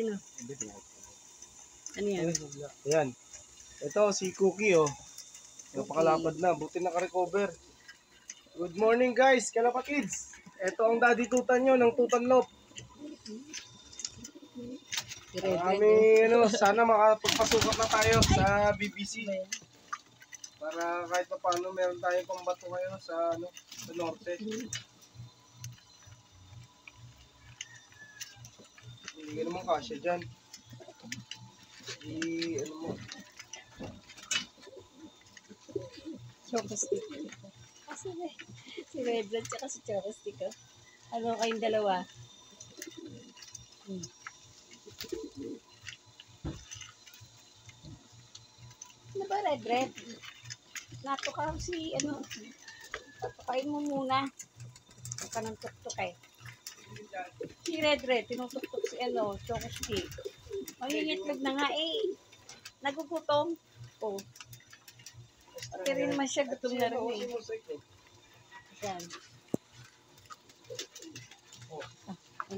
Sino? Ano yan? Ayan. Ito, si Cookie, oh. Napakalapad na. Buti naka-recover. Good morning, guys. Kalapatids. Ito ang daddy tutan nyo ng Tutanlop. Sana makapagpasukat na tayo sa BBC. Para kahit pa paano meron tayong pambato ngayon sa norte. Hindi ka naman kasya dyan. Chocostick. Kasi si Red Blood tsaka si Chocostick. Ano kayong dalawa? Ano ba, Red? Nato ka si, patukain mo muna. Huwag ka ng tuktok eh. Si Red, tinutuktok si Chocostick. Mangingitlog na nga eh. Nagugutom. Oh. Pati rin naman siya, gutom na rin eh. Yan.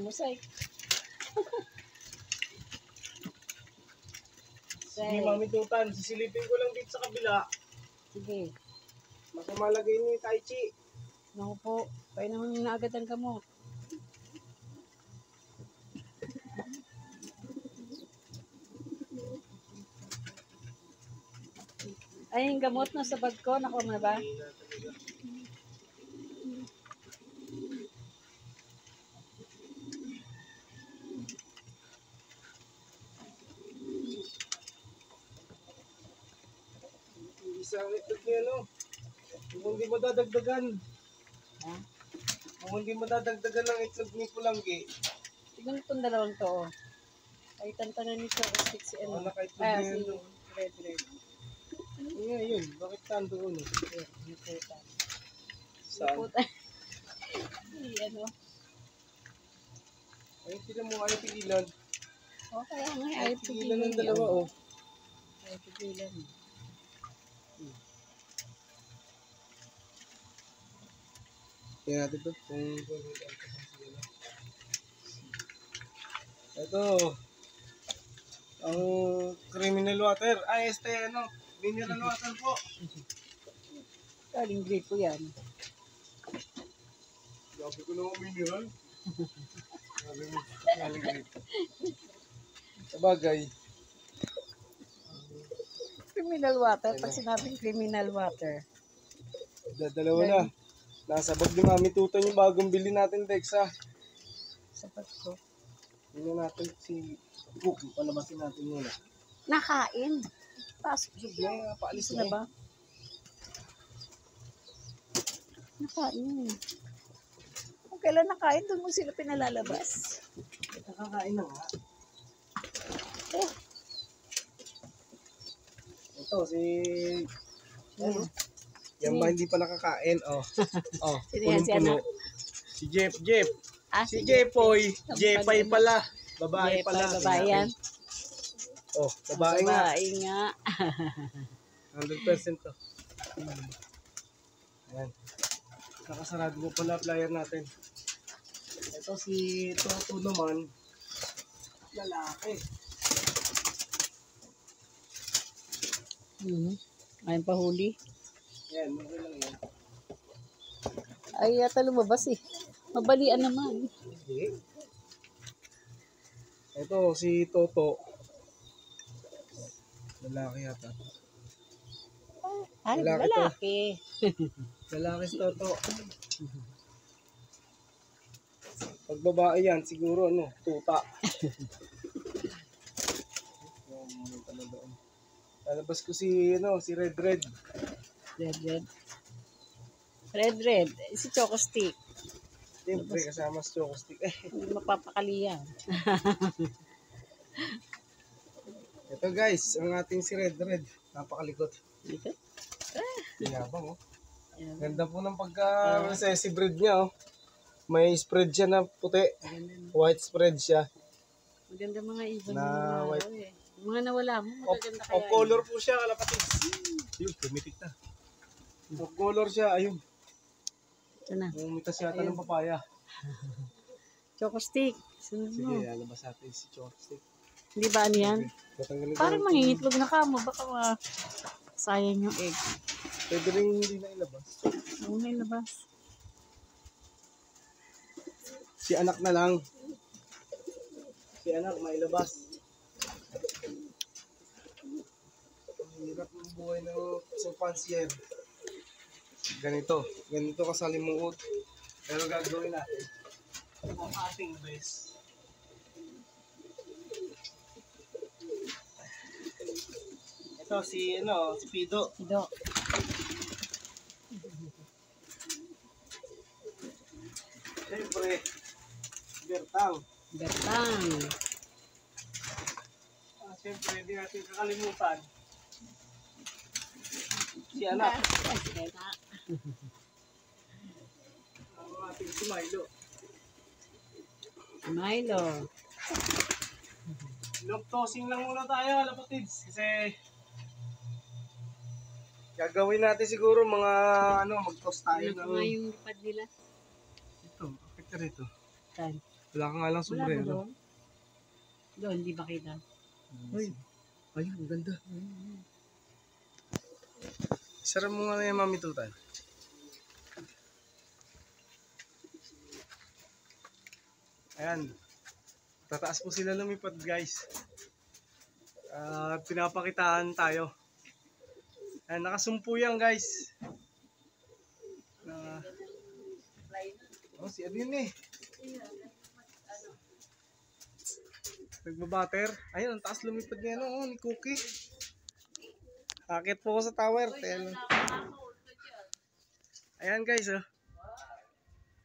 Musay. Sige, Mami Tutan, sisilipin ko lang dito sa kabila. Sige. Makamalagay ni Tai Chi. Naku po, kaya naman na agad ang gamot. Ay, yung gamot na sa bag ko, nakuha mo na ba? Isang itlog niya, kung hindi mo dadagdagan. Ha? Kung hindi mo dadagdagan ng itlog ni Pulanggi. Tignan itong dalawang to, oh. Ay, tantanan ni Chocostick si Nakaitlog niya yun. Red. Yun. Bakit tandoon? Saan? Ay, sila mo ayaw pigilan. O, kaya nga, ayaw pigilan ng dalawa, oh. Ayaw pigilan. Tingnan natin ito. Ito. Ang criminal water. Mineral water po. Galing gripo yan. Sabi ko naman mineral. Galing gripo. Sabagay. Criminal water. Pag sinabing criminal water. Dalawa na. Nasa bag ni Mami Tutan yung bagong bili natin, Dexa. Sapat ko. Tingnan natin si Cookie. Palabasin natin muna. Nakain. Pasok siya. Paalis na ba? Nakain. Kung kailan nakain, doon mo sila pinalalabas. Nakakain na nga. Oh. Ito, yan ba hindi pa nakakain? Punong-puno. Si Jeff. Si Jepoy. Jepay pala. Babae pala. Babae yan. Babae nga. Babae nga. 100% to. Ayan. Nakasarado mo pala flyer natin. Ito si Toto naman. Lalaki. Ayun pa huli. Yan, okay lang yan. Ay, yata lumabas eh. Mabalian naman. Okay. Ito si Toto. Lalaki yata. Ay, lalaki. Lalaki si Toto. Pag babae yan, siguro tuta. Lalabas ko si Red. Red. Si Chocostick. Siyempre, kasama si Chocostick. Hindi mapapakali yan. Ito guys, ang ating si Red. Napakalikot. Likot? Pinabang, oh. Ganda po ng pagka-recessive breed niya, oh. May spread siya na puti. White spread siya. Maganda mga ibon na mga white. Mga nawala mo, magaganda kaya. Of color po siya, kalapatids. Yun, pumitik na. Of color siya, ayun. Ito na. Umitas yata ng papaya. Chocostick. Sunod mo. Sige, alabas natin si Chocostick. Hindi ba ano yan? Tatanggalin ko. Parang mangingitlog na kamo. Baka sayang yung egg. Pwede rin hindi na ilabas. Oo, may labas. Si anak na lang. Si anak mailabas. Ang hirap ng buhay ng sumpansier. Ganito kasalimuot. Pero gagawin natin ang ating best. Ito si Pido. Ido. Siyempre, Bertang. Bertang. Siyempre, hindi natin kakalimutan. Si anak. Ang ating si Milo. Milo. Log-tossing lang muna tayo, lapatids. Kasi gagawin natin siguro mga mag-toss tayo. Ano nga yung lipad nila? Ito, after ito. Saan? Wala ka nga lang Wala na sombrero. doon? Doon, di ba kita? Uy, ayun, ang ganda. Sarap mo nga na yung mamitutan. Ayan. Tataas po sila lumipad, guys. Pinapakitaan tayo. Ayan, nakasumpo yan, guys. Si ano yun eh. Nagbabater. Ayun, ang taas lumipad niya ni Cookie. Akit po ko sa tower. Ayan guys,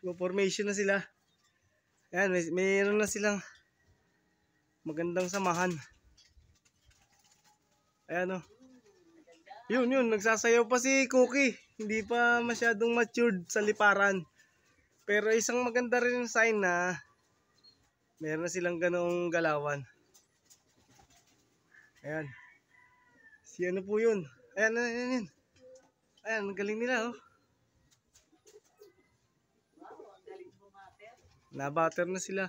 formation na sila. Ayan, mayroon na silang magandang samahan. Ayan Yun, nagsasayaw pa si Cookie. Hindi pa masyadong matured sa liparan. Pero isang maganda rin yung sign na meron na silang ganong galawan. Ayan. Si ano po yun? Ayan. Ayan, ang galing nila Nabater na sila.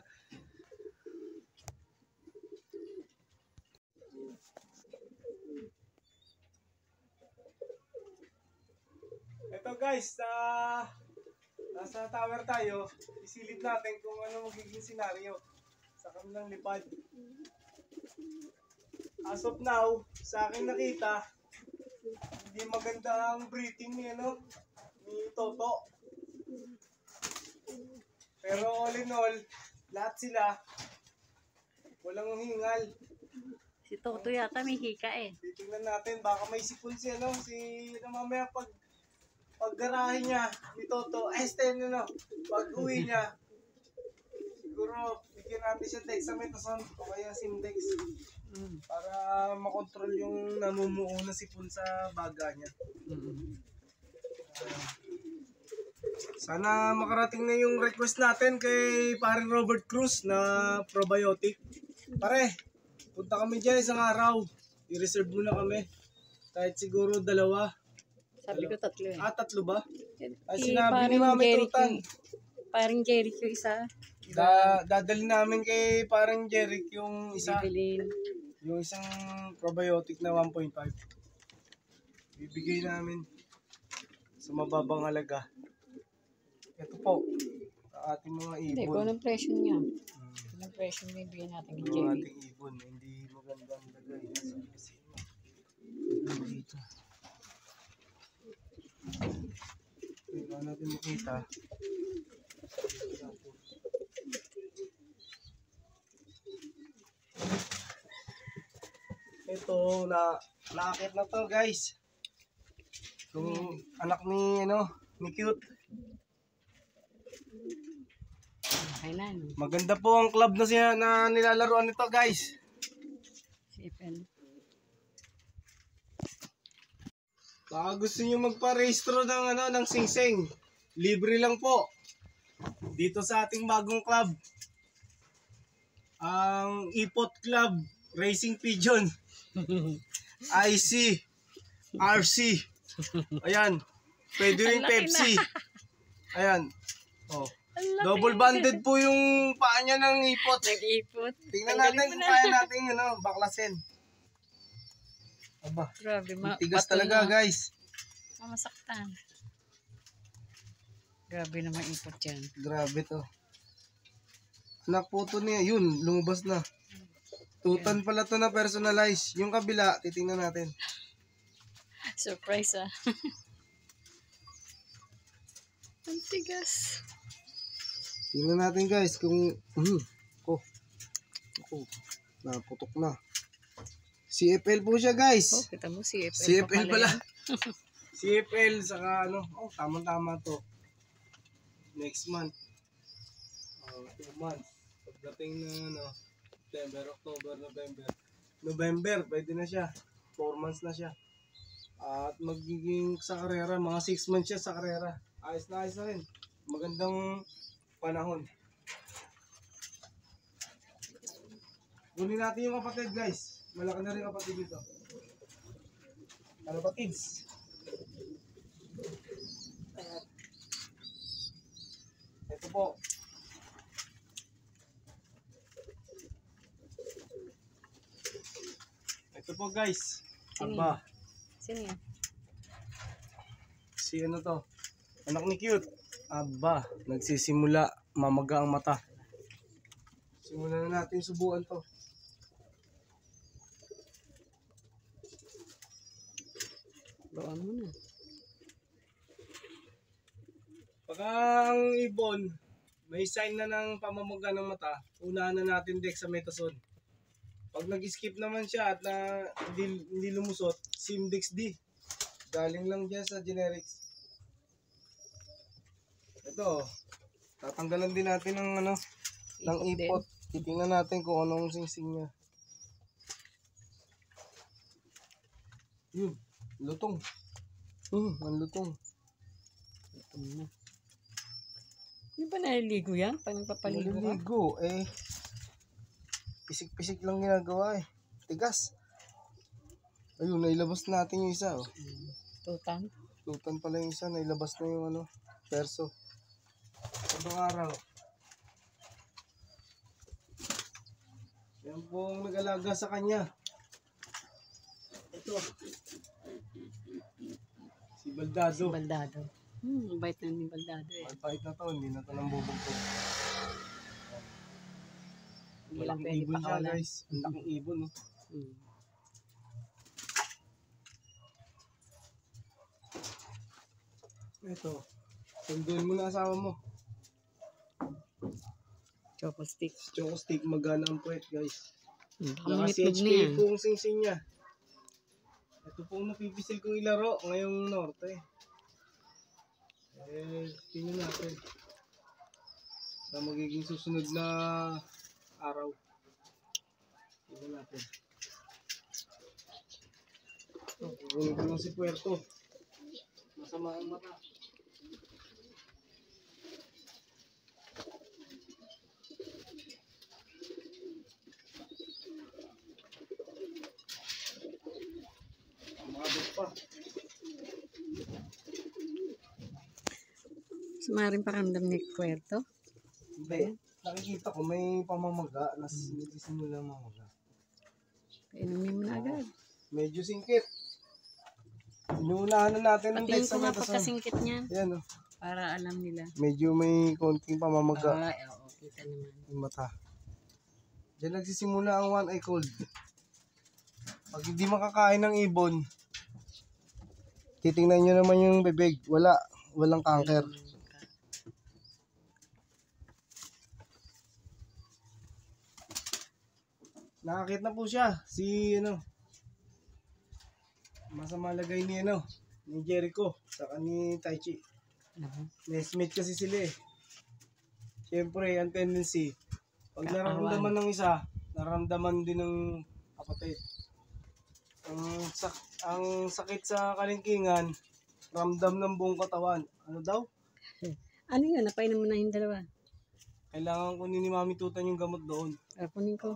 Ito guys, nasa tower tayo. Isilip natin kung ano magiging senaryo sa kanilang lipad. As of now, sa aking nakita, hindi maganda ang breathing ni Toto. Pero all in all, lahat sila walang hingal. Si Toto yata may hika eh. Titingnan natin, baka may sipon si mamaya paggarahe niya ni Toto, pag uwi niya, siguro bigyan natin siya dexamethasone o kaya Simdex para makontrol yung namumuo na sipon sa baga niya. Sana makarating na yung request natin kay paring Robert Cruz na probiotic. Pare, punta kami dyan isang araw. I-reserve muna kami. Kahit siguro 2. Sabi ko 3 eh. 3 ba? Ay, Si sinabi ni Mami Tutan. Parang Jericho isa. Dadali namin kay parang Jeric yung isa. Bibilin. Yung isang probiotic na 1.5. Bibigay namin sa mababang halaga. Ito po, ang ating mga ibon. Hindi, kung anong presyo niya. Anong presyo niya ibigay natin kay Yung Jerry. ating ibon, hindi magandang lagay. Dito. Hindi natin makita. Ito, naakit na to guys. Yung anak ni Cute. Okay na, no? Maganda po ang club na nilalaruan nito guys. CFL. Baka gusto niyo magpa-rehistro ng singsing. Libre lang po. Dito sa ating bagong club. Ang Ipot Club Racing Pigeon. IC RC. Ayan. Pwede rin Pepsi. Ayan. Oh. Double banded po yung paa niya ng ipot. Nag-ipot. Tingnan natin kung kaya natin baklasin. Aba, Grabe, tigas talaga guys. Mamasaktan. Grabe naman ipot yan. Grabe to. Anak po to niya. Yun, lumabas na. Tutan pala to na personalize. Yung kabila, titingnan natin. Surprise ah. Ang tigas. Tingnan natin guys kung... naputok na. CFL po siya guys. Oh, kita mo CFL. CFL pala. CFL saka tamang-tama to. Next month. 2 months. Pagdating na September, October, November, pwede na siya. 4 months na siya. At magiging sa karera, mga 6 months siya sa karera. Ayos na rin. Magandang panahon. Kunin natin yung kapatid guys. Malaki na rin kapatid dito. Kapatids. Ito po. Ito po guys. Aba. Sino yan? Si ano to? Anak ni Cute. Aba. Nagsisimula. Mamaga ang mata. Simulan na natin subukan to. Bawang mo na. Pag ang ibon, may sign na ng pamamaga ng mata, unahan na natin dexamethasone. Pag nag-skip naman siya at hindi lumusot, Simdex D. Galing lang dyan sa generics. Ito, tatanggalan din natin ng ipot. Titingnan natin kung anong singsing niya. Yun, lutong. Ang lutong. Lutong na. Hindi ba naliligo yan? Pag nagpapaligo ka? Naliligo, pisik-pisik lang ginagawa Tigas. Ayun, nailabas natin yung isa Tutan. Tutan pala yung isa, nailabas na yung perso. Ibang araw. Yan pong nag-alaga sa kanya. Ito. Si Baldado. Baldado. Bait na ni Baldado Bait na to, hindi na to nang bubog. Hindi lang Malaking pwede ibon siya pakawalan. guys. Ang laking ibon Ito. Sunduin mo na asawa mo. Choco stick. Choco stick, magana ang puwet guys. Naka Naka-CHK pong singsing niya. Ito pong napipisil kong ilaro ngayong norte. Tingnan natin. Sa magiging susunod na araw. Tingnan natin. Kukunin ko lang si Puerto. Masama ang mata. Mabot pa. Sumaring pakiramdam ni Puerto. Hindi. Nakikita ko may pamamaga. Nagsisimula mamaga. Inumin mo na agad. Medyo singkit. Inuunahan na natin ng Patingin ko nga dexamethasone. pagkasingkit niya. Yan Para alam nila. Medyo may konting pamamaga. Oo, kita naman. Yung mata. Diyan nagsisimula ang one eye cold. Pag hindi makakain ng ibon, titingnan nyo naman yung bibig. Walang cancer. Nakakit na po siya. Masama lagay ni Jericho. Saka ni Taichi. Nesmate kasi sila Siyempre, ang tendency, pag nararamdaman ng isa, nararamdaman din ng kapatid. Ang sakit sa kalingkingan, ramdam ng buong katawan. Ano daw? Ano yun? Napainom mo na yung dalawa. Kailangan kunin ni Mami Tutan yung gamot doon. Kunin ko.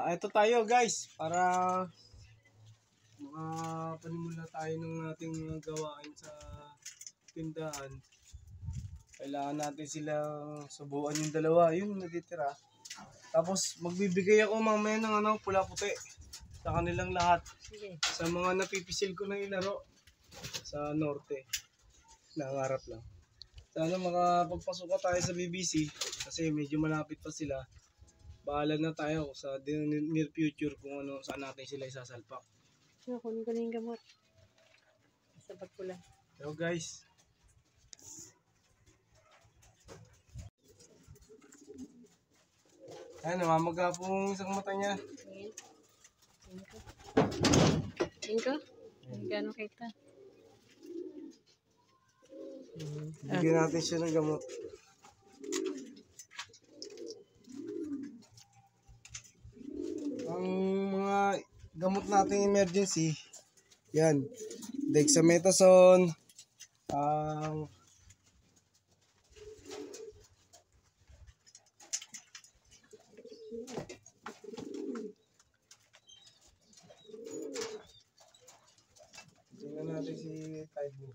Ito tayo guys, para makapanimula tayo ng ating gawain sa tindahan. Kailangan natin silang subuan yung dalawa. Yun, natitira. Tapos, magbibigay ako mamaya ng pula puti sa kanilang lahat. Sige. Sa mga napipisil ko na ilaro sa norte. Nangarap lang. Sana makapagpasok ka tayo sa BBC kasi medyo malapit pa sila. Bahala na tayo sa near future kung saan natin sila isasalpak. So, kunin ko na yung gamot. Sa bag ko lang. Hello guys. Ayan, namamaga po yung isang mata niya. Tingin. Tingin ko. Tingin ko? Gano'n kita? Bigyan natin siya ng gamot. Ang mga gamot nating emergency, yan, dexamethasone, ang tingnan natin si Taibo.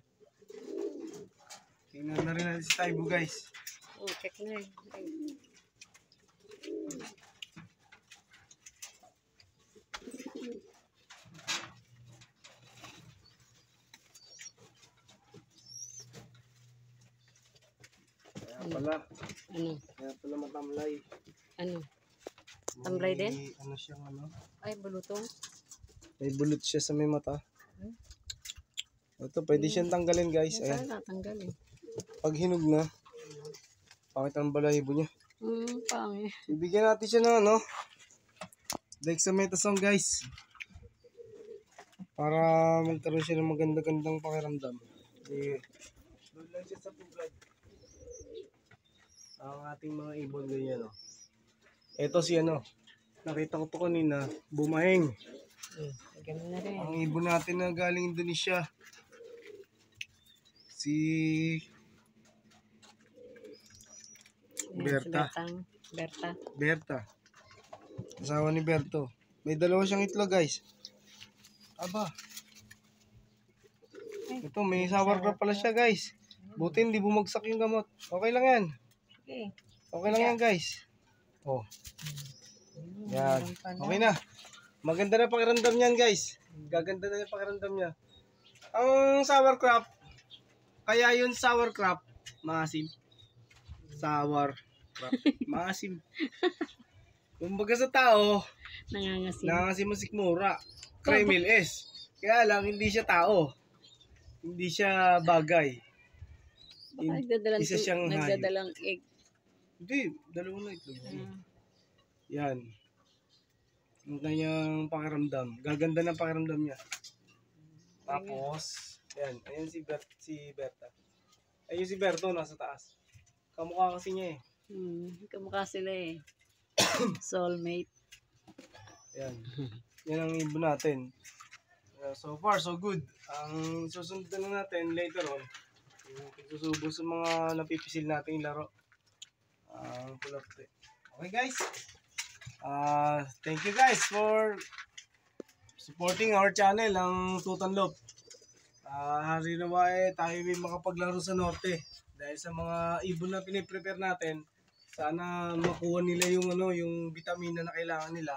Tingnan na rin natin si Taibo guys. Oh, check na eh. Kaya pala matamlay. Ano? Tamlay din? Ano siyang Ay, bulutong. May bulot siya sa may mata. Ito, pwede siyang tanggalin guys. Ayan. Ayan. Natanggal eh. Pag hinog na, pakit ang balahibo niya. Pangit. Ibigyan natin siya ng dexamethasone guys. Para magkaroon siya ng maganda-gandang pakiramdam. Doon lang siya sa pugad. Ang ating mga ibon ganyan Ito si nakita ko to kanina, bumahing. Ganun na rin. Ang ibon natin na galing Indonesia. Si Berta. Berta. Asawa ni Berto. May dalawa siyang itlog guys. Aba. Ito, may sour crab pala siya guys. Buti hindi bumagsak yung gamot. Okay lang yan. Okay lang yan guys. Oh. Yan. Okay na. Maganda na pakiramdam niyan guys. Gaganda na yung pakiramdam niya. Ang sour crab, kaya yun sour crab, maasim. Sour crab, maasim. Kumbaga sa tao, nangangasim ang sikmura. Kremil S. Kaya lang hindi siya tao. Hindi siya bagay. Isa siyang hayop. Nagdadalang egg. Hindi, dalawa na ito. Yan. Ang kanyang pakiramdam. Gaganda ng pakiramdam niya. Tapos, yan. Ayan si Berta. Ayun si Berto, nasa taas. Kamukha kasi niya Kamukha sila eh. Soulmate. Yan. Yan ang ibon natin. So far, so good. Ang susunod na natin later on, susubo sa mga napipisil nating laro. Okay guys. Thank you guys for supporting our channel, ang Tutanlop. Hari naman tayo may makapaglaro sa norte. Dahil sa mga ibon na piniprepare natin, sana makuha nila yung yung vitamina na kailangan nila.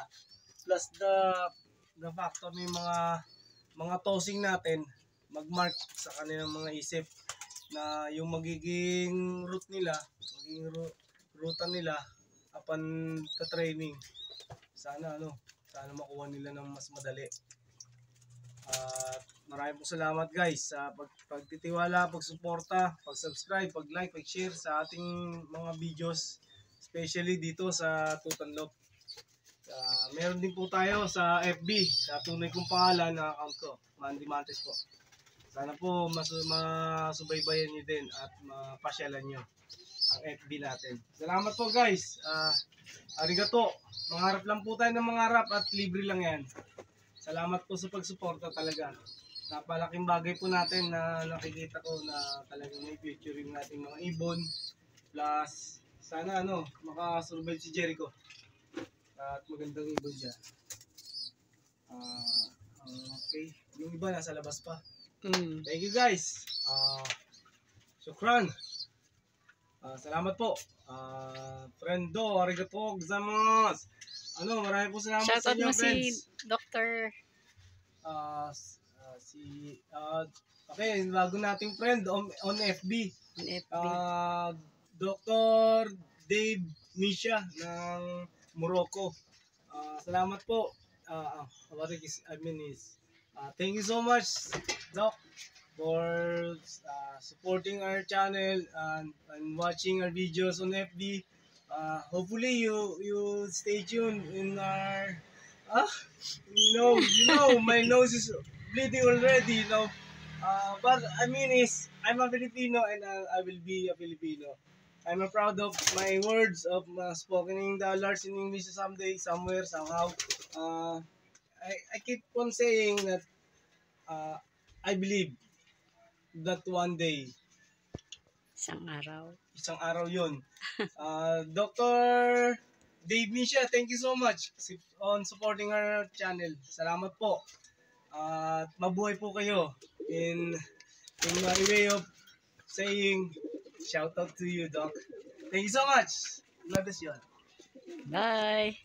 Plus the factor ng mga tossing natin, magmark sa kanilang mga isip na yung magiging route nila, magiging ruta nila upon the training. Sana sana makuha nila ng mas madali. At maraming pong salamat guys sa pagtitiwala, pagsuporta, pag-subscribe, pag-like, pag-share sa ating mga videos, especially dito sa Tutanlop. Meron din po tayo sa FB, sa tunay kong pangalan na account ko, Mandy Mantes po. Sana po masubaybayan nyo din at mapasyalan nyo ang FB natin. Salamat po guys. Arigato. Mangarap lang po tayo ng mangarap at libre lang yan. Salamat po sa pagsuporta talaga. Napalaking bagay po natin na nakikita ko na talagang may future yung ating mga ibon. Plus, sana makasurvive si Jericho. At magandang ibon siya. Okay. Yung iba nasa labas pa. Thank you guys. Shukran. Salamat po. Friendo, arigato gozaimasu. Marami po salamat sa Shoutout inyo, mo si friends. Dr. Okay, bago nating friend on FB. FB. Dr. Dave Misha ng Morocco. Salamat po. Thank you so much, Doc, for supporting our channel and watching our videos on FB. Hopefully you stay tuned in our my nose is bleeding already, but I'm a Filipino and I will be a Filipino. I'm proud of my words of spoken the Lord's in English someday, somewhere, somehow. I keep on saying that I believe that one day, isang araw yun. Dr. Dave Misha, thank you so much on supporting our channel. Salamat po. At mabuhay po kayo in my way of saying shout out to you, Doc. Thank you so much. God bless you all. Bye!